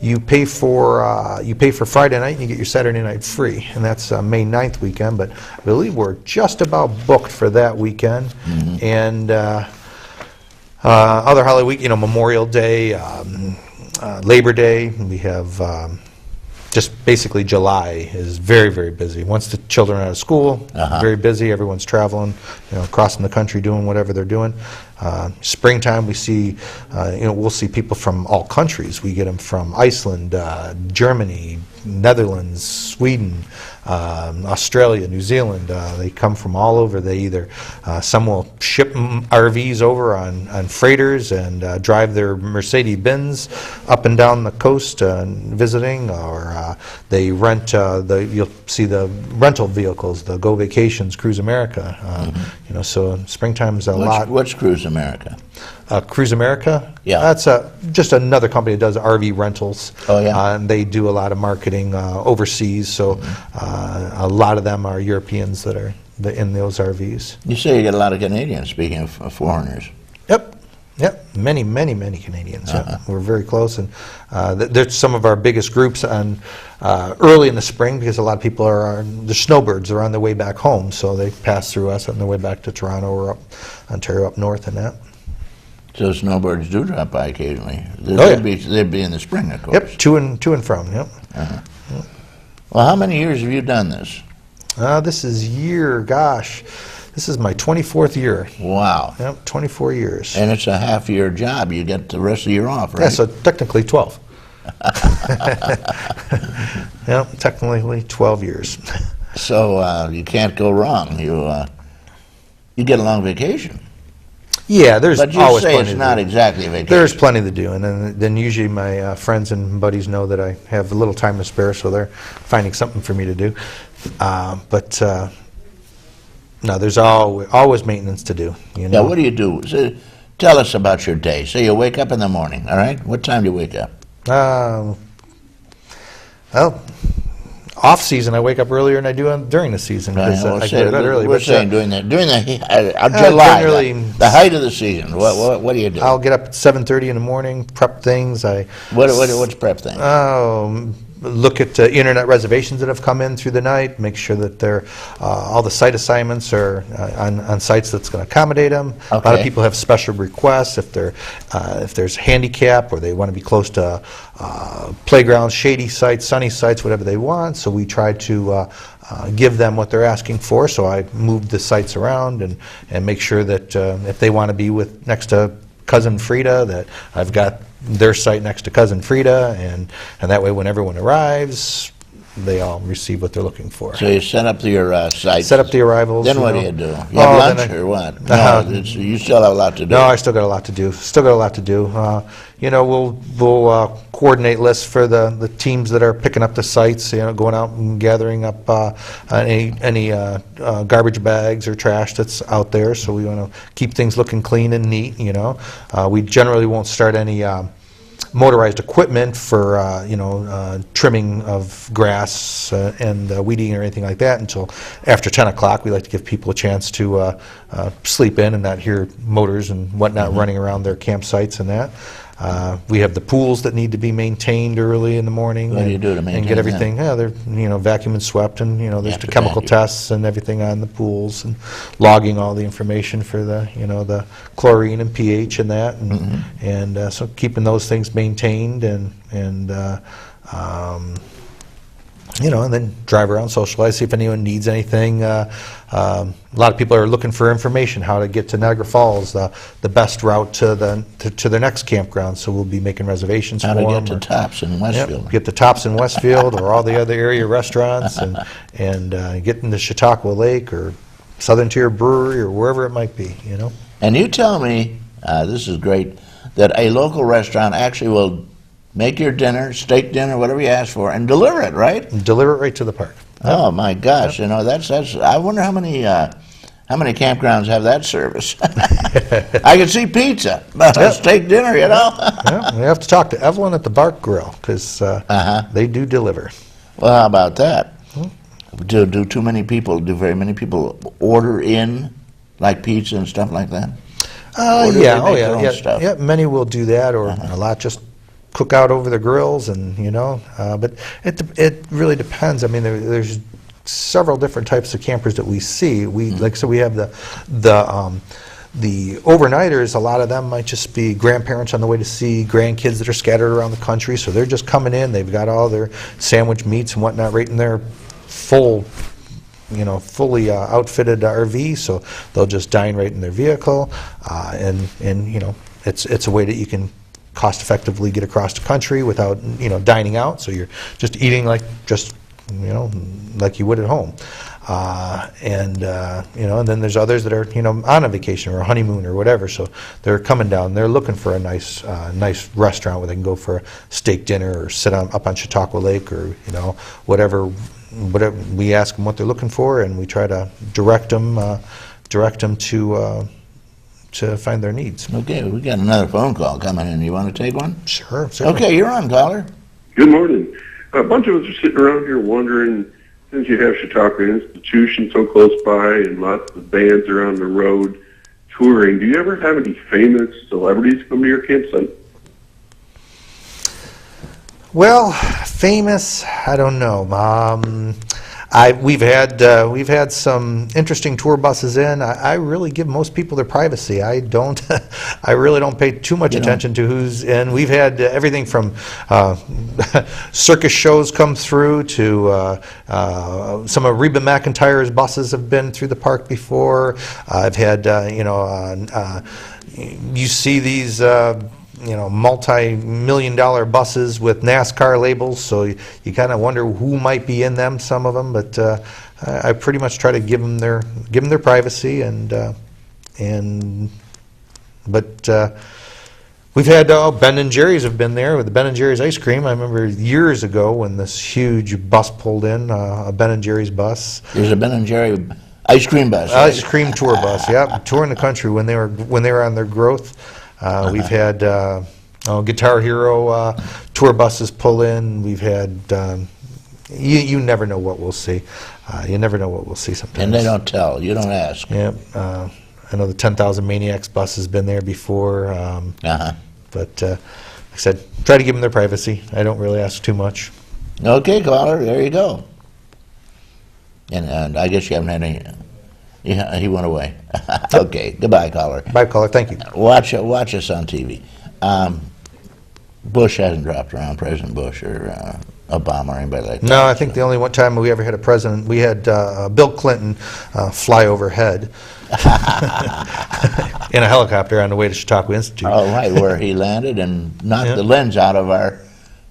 You pay for Friday night, and you get your Saturday night free, and that's May 9th weekend. But I believe we're just about booked for that weekend, and other holiday week, Memorial Day, Labor Day. We have just basically July is very, very busy. Once the children are out of school, very busy. Everyone's traveling, crossing the country, doing whatever they're doing. Springtime, we see, we'll see people from all countries. We get them from Iceland, Germany, Netherlands, Sweden, Australia, New Zealand. They come from all over. They either, some will ship RVs over on freighters and drive their Mercedes-Benz up and down the coast visiting, or they rent, you'll see the rental vehicles, the Go Vacations, Cruise America. So springtime's a lot. What's Cruise America? Cruise America? Yeah. That's just another company that does RV rentals. Oh, yeah. And they do a lot of marketing overseas, so a lot of them are Europeans that are in those RVs. You say you get a lot of Canadians, speaking of foreigners. Yep. Many Canadians. Yeah. We're very close, and they're some of our biggest groups on early in the spring, because a lot of people the snowbirds are on their way back home, so they pass through us on their way back to Toronto or up Ontario up north and that. So snowbirds do drop by occasionally. They'd be in the spring, of course. Yep, to and from. Yep. Well, how many years have you done this? This is this is my 24th year. Wow. Yep, 24 years. And it's a half-year job. You get the rest of the year off, right? Yeah, so technically 12. Yeah, technically 12 years. So you can't go wrong. You get a long vacation. Yeah, there's but you always say plenty it's not exactly a vacation. There's plenty to do, and then usually my friends and buddies know that I have a little time to spare, so they're finding something for me to do. No, there's always maintenance to do. Yeah, what do you do? So, tell us about your day. So you wake up in the morning, all right? What time do you wake up? Well, off season, I wake up earlier than I do during the season, because I go to bed early. We're saying during the July, the height of the season. What do you do? I'll get up at 7:30 in the morning, prep things. What's prep things? Look at internet reservations that have come in through the night. Make sure that all the site assignments are on sites that's going to accommodate them. Okay. A lot of people have special requests if there's handicap, or they want to be close to playgrounds, shady sites, sunny sites, whatever they want. So we try to give them what they're asking for. So I move the sites around and make sure that if they want to be next to Cousin Frida, that I've got their site next to Cousin Frida, and that way when everyone arrives, they all receive what they're looking for. So you set up your site. Set up the arrivals. Then what do you do? You have lunch or what? No, you still have a lot to do. No, I still got a lot to do. We'll coordinate lists for the teams that are picking up the sites. Going out and gathering up any garbage bags or trash that's out there. So we want to keep things looking clean and neat. We generally won't start any motorized equipment for trimming of grass and weeding or anything like that until after 10 o'clock. We like to give people a chance to sleep in and not hear motors and whatnot running around their campsites and that. We have the pools that need to be maintained early in the morning. What do you do to maintain and get everything? them? Yeah, they're vacuum and swept, and there's have the to chemical vacuum. tests and everything on the pools, and logging all the information for the the chlorine and pH and that, and so keeping those things maintained and and then drive around, socialize, see if anyone needs anything. A lot of people are looking for information, how to get to Niagara Falls, the best route to their next campground. So we'll be making reservations How for to them. get to Tops in Westfield. Get the Tops in Westfield or all the other area restaurants, and get into Chautauqua Lake or Southern Tier Brewery or wherever it might be. And you tell me, this is great, that a local restaurant actually will make your dinner, steak dinner, whatever you ask for, and deliver it, right? Deliver it right to the park. Oh my gosh! That's. I wonder how many campgrounds have that service. I could see pizza, but a steak dinner, Yeah, we have to talk to Evelyn at the Bark Grill because they do deliver. Well, how about that? Do very many people order in like pizza and stuff like that? Or do they make their own stuff? Yeah. Many will do that, or a lot just cook out over the grills, and but it really depends. I mean, there's several different types of campers that we see. We like so we have the overnighters. A lot of them might just be grandparents on the way to see grandkids that are scattered around the country. So they're just coming in. They've got all their sandwich meats and whatnot right in their fully outfitted RV. So they'll just dine right in their vehicle, and it's a way that you can cost effectively get across the country without dining out, so you're just eating like you would at home, and then there's others that are on a vacation or a honeymoon or whatever, so they're coming down, they're looking for a nice restaurant where they can go for a steak dinner or sit up on Chautauqua Lake or whatever we ask them what they're looking for, and we try to direct them to find their needs. Okay, we got another phone call coming in. You want to take one? Sure. Certainly. Okay, you're on, caller. Good morning. A bunch of us are sitting around here wondering, since you have Chautauqua Institution so close by and lots of bands are on the road touring, do you ever have any famous celebrities come to your campsite? Well, famous, I don't know. We've had some interesting tour buses in. I really give most people their privacy. I really don't pay too much attention to who's in. We've had everything from circus shows come through to some of Reba McEntire's buses have been through the park before. I've had you see these multi-million-dollar buses with NASCAR labels, so you kind of wonder who might be in them. Some of them, but I pretty much try to give them their privacy, but we've had Ben and Jerry's have been there with the Ben and Jerry's ice cream. I remember years ago when this huge bus pulled in, a Ben and Jerry's bus. There's a Ben and Jerry ice cream bus. Right? Ice cream tour bus, yeah, touring the country when they were on their growth. We've had Guitar Hero tour buses pull in. We've had you never know what we'll see. You never know what we'll see sometimes. And they don't tell. You don't ask. Yeah. I know the 10,000 Maniacs bus has been there before. But like I said, try to give them their privacy. I don't really ask too much. Okay, caller. There you go. And I guess you haven't had any. Yeah, he went away. Okay, goodbye, caller. Bye, caller. Thank you. Watch us on TV. Bush hasn't dropped around, President Bush or Obama or anybody like that. No, I think the only one time we ever had a president, we had Bill Clinton fly overhead in a helicopter on the way to Chautauqua Institute. Oh, right, where he landed and knocked the lens out of our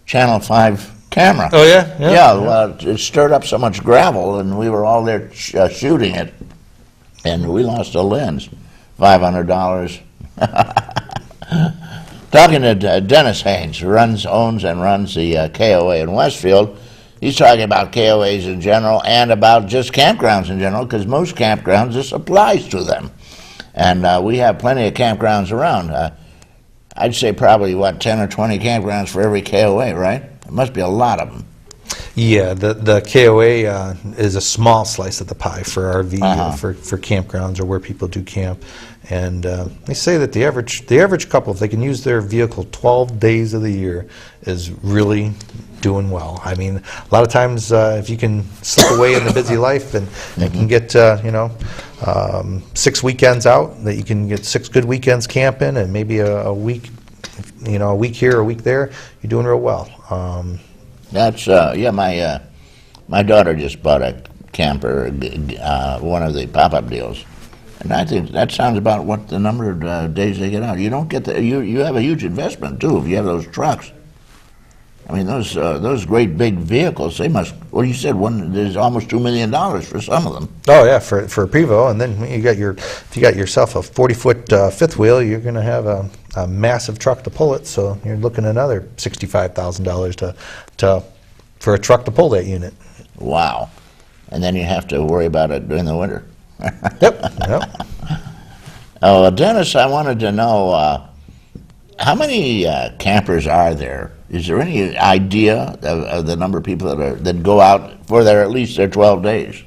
Channel 5 camera. Oh, yeah? Yeah, well, it stirred up so much gravel, and we were all there shooting it. And we lost a lens, $500. Talking to Dennis Haynes, who owns and runs the KOA in Westfield. He's talking about KOAs in general and about just campgrounds in general, because most campgrounds, this applies to them. And we have plenty of campgrounds around. I'd say probably, what, 10 or 20 campgrounds for every KOA, right? There must be a lot of them. Yeah, the KOA is a small slice of the pie for RV, for campgrounds or where people do camp. And they say that the average couple, if they can use their vehicle 12 days of the year, is really doing well. I mean, a lot of times if you can slip away in the busy life and can get 6 weekends out, that you can get 6 good weekends camping and maybe a week, a week here, a week there, you're doing real well. That's my daughter just bought a camper, one of the pop-up deals, and I think that sounds about what the number of days they get out. You don't get you have a huge investment too if you have those trucks. I mean, those great big vehicles, they must. Well, you said there's almost $2 million for some of them. Oh yeah, for a Prevost, and then if you got yourself a 40-foot fifth wheel, you're going to have a massive truck to pull it. So you're looking at another $65,000 for a truck to pull that unit. Wow, and then you have to worry about it during the winter. Yep. Oh, Dennis, I wanted to know how many campers are there? Is there any idea of the number of people that go out for at least their 12 days?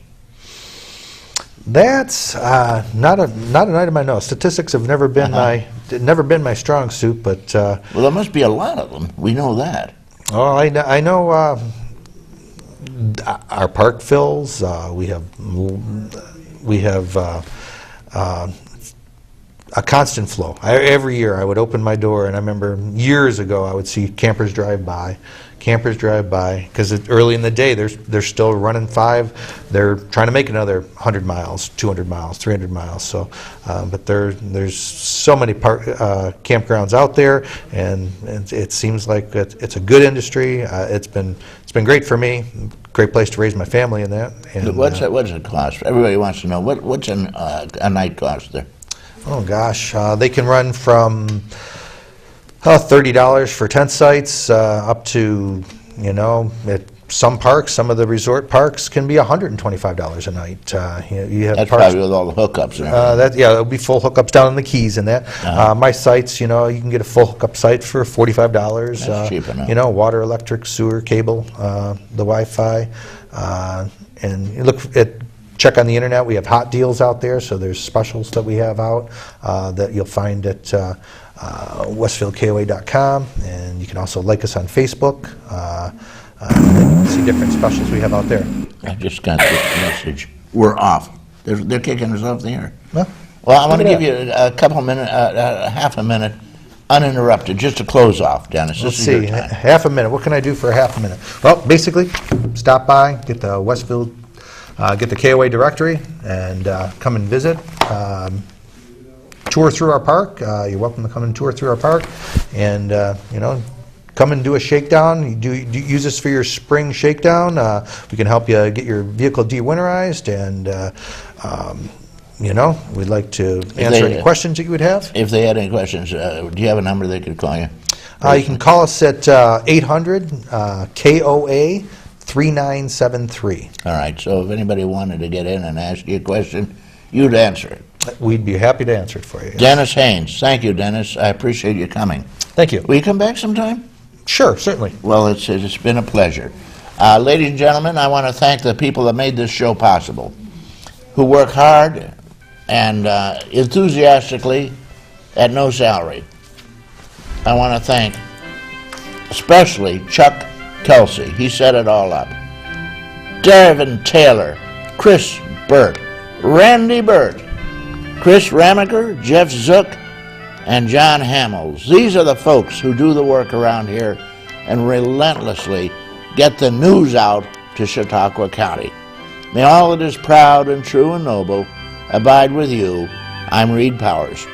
That's not an item I know. Statistics have never been my strong suit, but well, there must be a lot of them. We know that. Oh, I know. Our park fills. We have a constant flow. Every year I would open my door, and I remember years ago I would see campers drive by, because early in the day they're still running 5. They're trying to make another 100 miles, 200 miles, 300 miles. So, but there's so many campgrounds out there, and it seems like it's a good industry. It's been great for me. Great place to raise my family in that. And, what's it cost? Everybody wants to know what's a night cost there. Oh gosh, they can run from $30 for tent sites up to, at some parks, some of the resort parks can be $125 a night. You have That's parks, probably with all the hookups and everything. it'll be full hookups down in the Keys and that. My sites, you can get a full hookup site for $45. That's cheap enough. Water, electric, sewer, cable, the Wi-Fi, and you look at. Check on the internet. We have hot deals out there, so there's specials that we have out that you'll find at westfieldkoa.com, and you can also like us on Facebook. See different specials we have out there. I just got this message. We're off. They're kicking us off the air. Well, I want to give you a couple minutes, half a minute, uninterrupted, just to close off, Dennis. Let's see, half a minute. What can I do for a half a minute? Well, basically, stop by, get the Westfield. Get the KOA directory and come and visit. Tour through our park. You're welcome to come and tour through our park, and come and do a shakedown. You use this for your spring shakedown. We can help you get your vehicle de-winterized, and we'd like to answer any questions that you would have. If they had any questions, do you have a number they could call you? You can call us at 800 KOA 3973. All right, so if anybody wanted to get in and ask you a question, you'd answer it. We'd be happy to answer it for you. Yes. Dennis Haynes, thank you, Dennis. I appreciate you coming. Thank you. Will you come back sometime? Sure, certainly. Well, it's been a pleasure. Ladies and gentlemen, I want to thank the people that made this show possible, who work hard and enthusiastically at no salary. I want to thank especially Chuck Kelsey, he set it all up. Darvin Taylor, Chris Burt, Randy Burt, Chris Ramaker, Jeff Zook, and John Hamels. These are the folks who do the work around here and relentlessly get the news out to Chautauqua County. May all that is proud and true and noble abide with you. I'm Reed Powers.